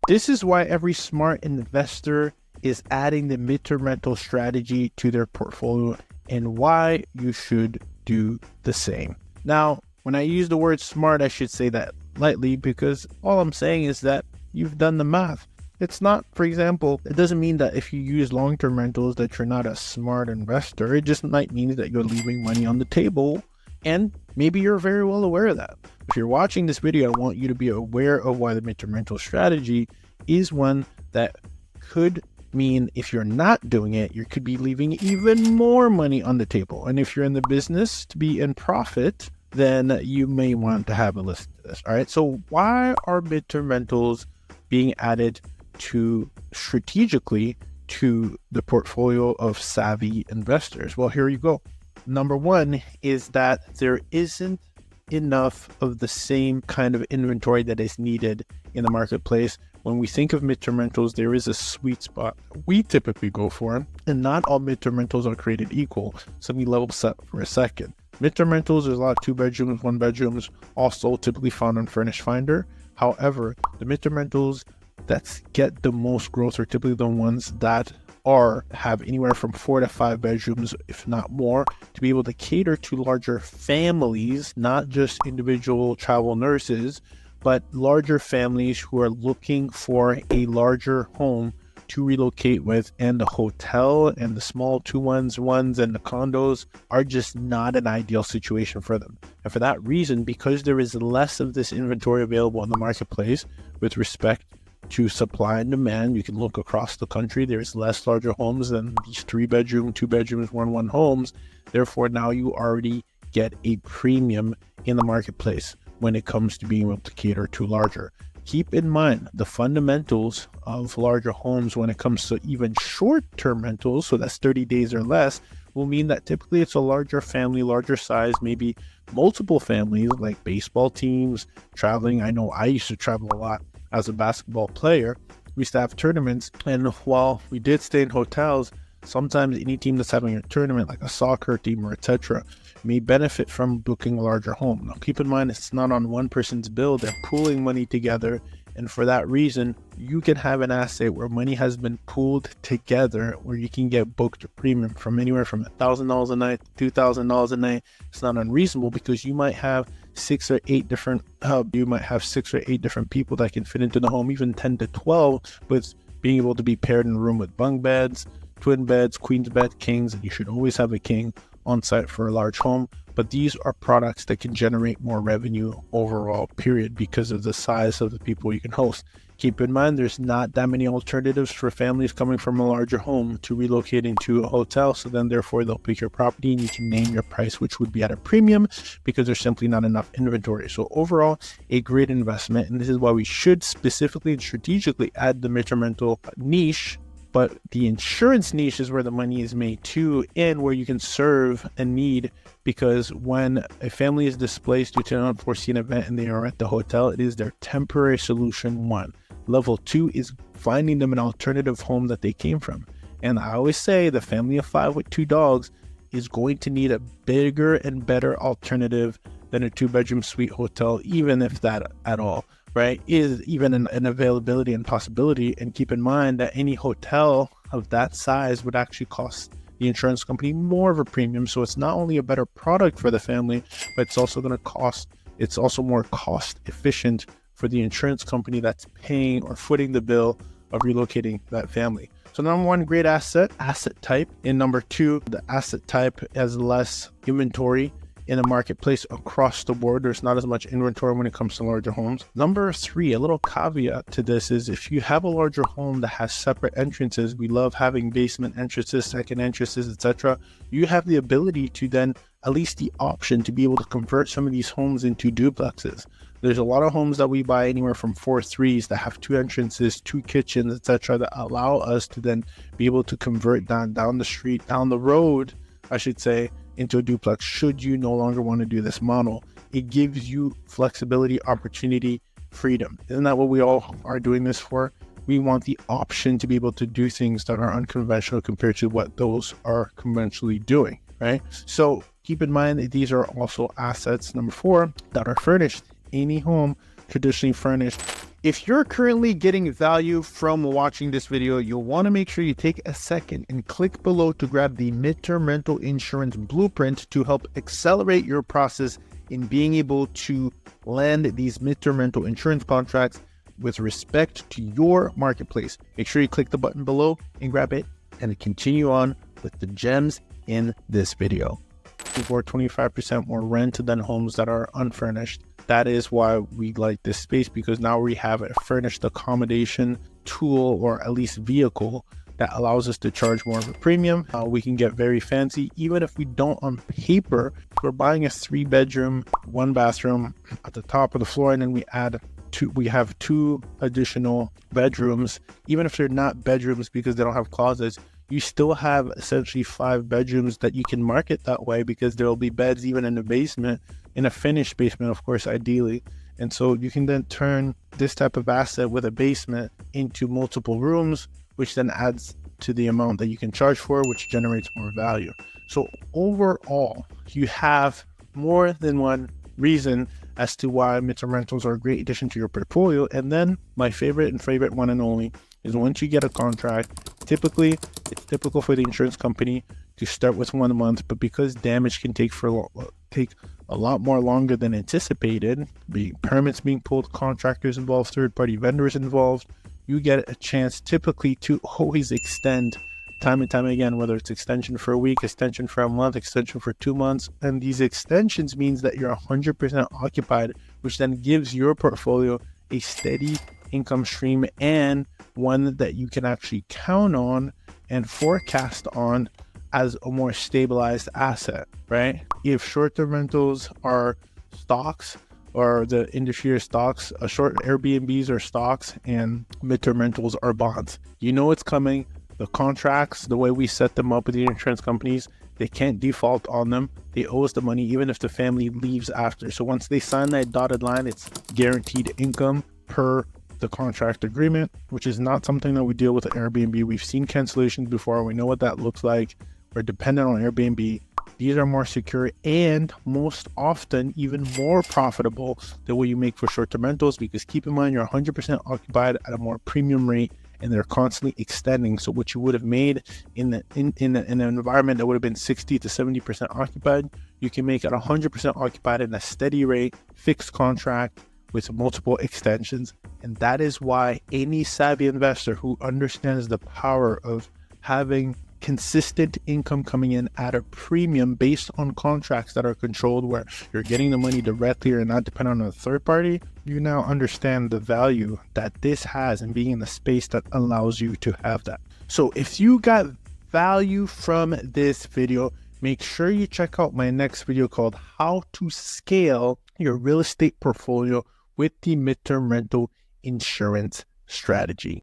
This is why every smart investor is adding the midterm rental strategy to their portfolio and why you should do the same. Now, when I use the word smart, I should say that lightly because all I'm saying is that you've done the math. It's not, for example, it doesn't mean that if you use long-term rentals that you're not a smart investor. It just might mean that you're leaving money on the table, and maybe you're very well aware of that. If you're watching this video, I want you to be aware of why the midterm rental strategy is one that could mean if you're not doing it, you could be leaving even more money on the table. And if you're in the business to be in profit, then you may want to have a listen to this. All right. So why are midterm rentals being added to strategically to the portfolio of savvy investors? Well, here you go. Number one is that there isn't enough of the same kind of inventory that is needed in the marketplace. When we think of midterm rentals, there is a sweet spot we typically go for, and not all midterm rentals are created equal. So let me level set for a second. Midterm rentals, there's a lot of 2 bedrooms, 1 bedrooms, also typically found on Furnished Finder. However, the midterm rentals that get the most growth are typically the ones that have anywhere from 4 to 5 bedrooms, if not more, to be able to cater to larger families, not just individual travel nurses, but larger families who are looking for a larger home to relocate with. And the hotel and the small 2-1s and the condos are just not an ideal situation for them. And for that reason, because there is less of this inventory available in the marketplace with respect to supply and demand, you can look across the country, there's less larger homes than these 3-bedroom, 2 bedrooms, 1 homes. Therefore, now you already get a premium in the marketplace when it comes to being able to cater to larger. Keep in mind the fundamentals of larger homes when it comes to even short-term rentals, so that's 30 days or less, will mean that typically it's a larger family, larger size, maybe multiple families like baseball teams, traveling. I know I used to travel a lot as a basketball player. We used to have tournaments, and while we did stay in hotels, sometimes any team that's having a tournament, like a soccer team or etc., may benefit from booking a larger home. Now, keep in mind, it's not on one person's bill. They're pooling money together. And for that reason, you can have an asset where money has been pooled together, where you can get booked a premium from anywhere from $1,000 a night to $2,000 a night. It's not unreasonable because you might have 6 or 8 different people that can fit into the home, even 10 to 12, with being able to be paired in a room with bunk beds, twin beds, queen's bed, kings, and you should always have a king on site for a large home. But these are products that can generate more revenue overall, period, because of the size of the people you can host. Keep in mind, there's not that many alternatives for families coming from a larger home to relocate into a hotel. So then therefore they'll pick your property and you can name your price, which would be at a premium because there's simply not enough inventory. So overall, a great investment. And this is why we should specifically and strategically add the midterm rental niche. But the insurance niche is where the money is made too, and where you can serve a need, because when a family is displaced due to an unforeseen event and they are at the hotel, it is their temporary solution 1. Level 2 is finding them an alternative home that they came from. And I always say the family of 5 with 2 dogs is going to need a bigger and better alternative than a 2-bedroom suite hotel, even if that at all. Right, is even an availability and possibility. And keep in mind that any hotel of that size would actually cost the insurance company more of a premium. So it's not only a better product for the family, but it's also more cost efficient for the insurance company that's paying or footing the bill of relocating that family. So number 1, great asset type. And number 2, the asset type has less inventory in a marketplace across the board. There's not as much inventory when it comes to larger homes. Number 3, a little caveat to this is if you have a larger home that has separate entrances, we love having basement entrances, second entrances, etc. You have the ability to then, at least the option to be able to convert some of these homes into duplexes. There's a lot of homes that we buy anywhere from 4.3s that have 2 entrances, 2 kitchens, etc. that allow us to then be able to convert down the street, down the road, I should say, into a duplex should you no longer want to do this model. It gives you flexibility, opportunity, freedom. Isn't that what we all are doing this for? We want the option to be able to do things that are unconventional compared to what those are conventionally doing, right? So keep in mind that these are also assets, number 4, that are furnished. Any home traditionally furnished If you're currently getting value from watching this video, you'll want to make sure you take a second and click below to grab the midterm rental insurance blueprint to help accelerate your process in being able to land these midterm rental insurance contracts with respect to your marketplace. Make sure you click the button below and grab it and continue on with the gems in this video. For 25% more rent than homes that are unfurnished. That is why we like this space, because now we have a furnished accommodation tool, or at least vehicle, that allows us to charge more of a premium. We can get very fancy, even if we don't on paper. We're buying a 3-bedroom, 1-bathroom at the top of the floor, and then we have 2 additional bedrooms. Even if they're not bedrooms because they don't have closets, you still have essentially 5 bedrooms that you can market that way, because there will be beds even in the basement, in a finished basement, of course, ideally. And so you can then turn this type of asset with a basement into multiple rooms, which then adds to the amount that you can charge for, which generates more value. So overall, you have more than one reason as to why midterm rentals are a great addition to your portfolio. And then my favorite one and only is, once you get a contract, it's typical for the insurance company to start with 1 month, but because damage can take a lot more longer than anticipated, permits being pulled, contractors involved, third-party vendors involved, you get a chance typically to always extend time and time again, whether it's extension for a week, extension for a month, extension for 2 months. And these extensions means that you're 100% occupied, which then gives your portfolio a steady income stream, and one that you can actually count on and forecast on as a more stabilized asset, right? If short-term rentals are stocks, or the industry are stocks, short Airbnbs are stocks, and midterm rentals are bonds. You know it's coming. The contracts, the way we set them up with the insurance companies, they can't default on them. They owe us the money even if the family leaves after. So once they sign that dotted line, it's guaranteed income per the contract agreement, which is not something that we deal with at Airbnb. We've seen cancellations before. We know what that looks like. We're dependent on Airbnb. These are more secure and most often even more profitable than what you make for short-term rentals, because keep in mind, you're 100% occupied at a more premium rate, and they're constantly extending. So what you would have made in an environment that would have been 60 to 70% occupied, you can make at 100% occupied in a steady rate, fixed contract with multiple extensions. And that is why any savvy investor who understands the power of having consistent income coming in at a premium based on contracts that are controlled, where you're getting the money directly or not dependent on a third party, you now understand the value that this has in being in the space that allows you to have that. So if you got value from this video, make sure you check out my next video called How to Scale Your Real Estate Portfolio with the Midterm Rental Insurance Strategy.